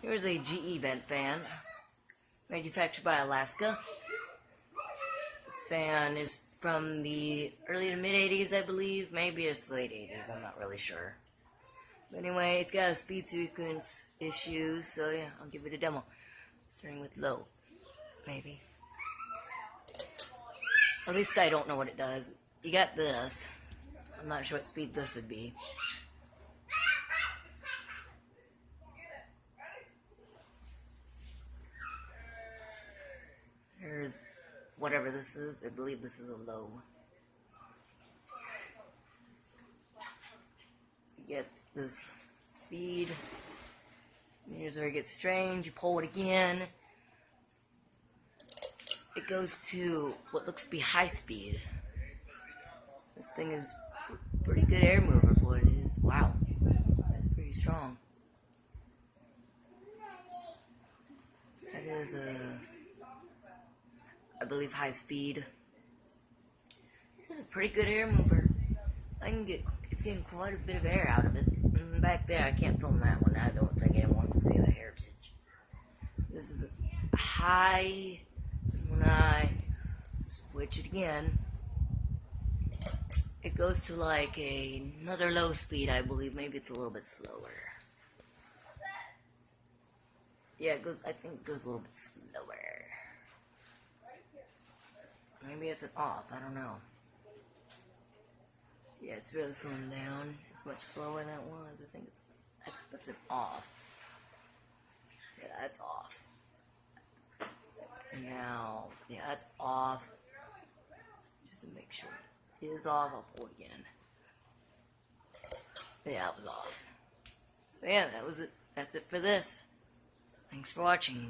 Here's a GE vent fan, manufactured by Alaska. This fan is from the early to mid 80s, I believe. Maybe it's late 80s, I'm not really sure. But anyway, it's got a speed sequence issue, so yeah, I'll give it a demo. Starting with low, maybe. At least I don't know what it does. You got this. I'm not sure what speed this would be. There's whatever this is. I believe this is a low. You get this speed. Here's where it gets strange. You pull it again. It goes to what looks to be high speed. This thing is a pretty good air mover for what it is. Wow. That's pretty strong. That is I believe high speed. It's a pretty good air mover. It's getting quite a bit of air out of it. And back there, I can't film that one. I don't think anyone wants to see the heritage. This is a high. When I switch it again, it goes to like another low speed, I believe. Maybe it's a little bit slower. Yeah, I think it goes a little bit slower. Maybe it's an off, I don't know. Yeah, it's really slowing down. It's much slower than it was. I think that's an off. Yeah, that's off. Now, yeah, that's off. Just to make sure it is off, I'll pull it again. Yeah, it was off. So yeah, that was it. That's it for this. Thanks for watching.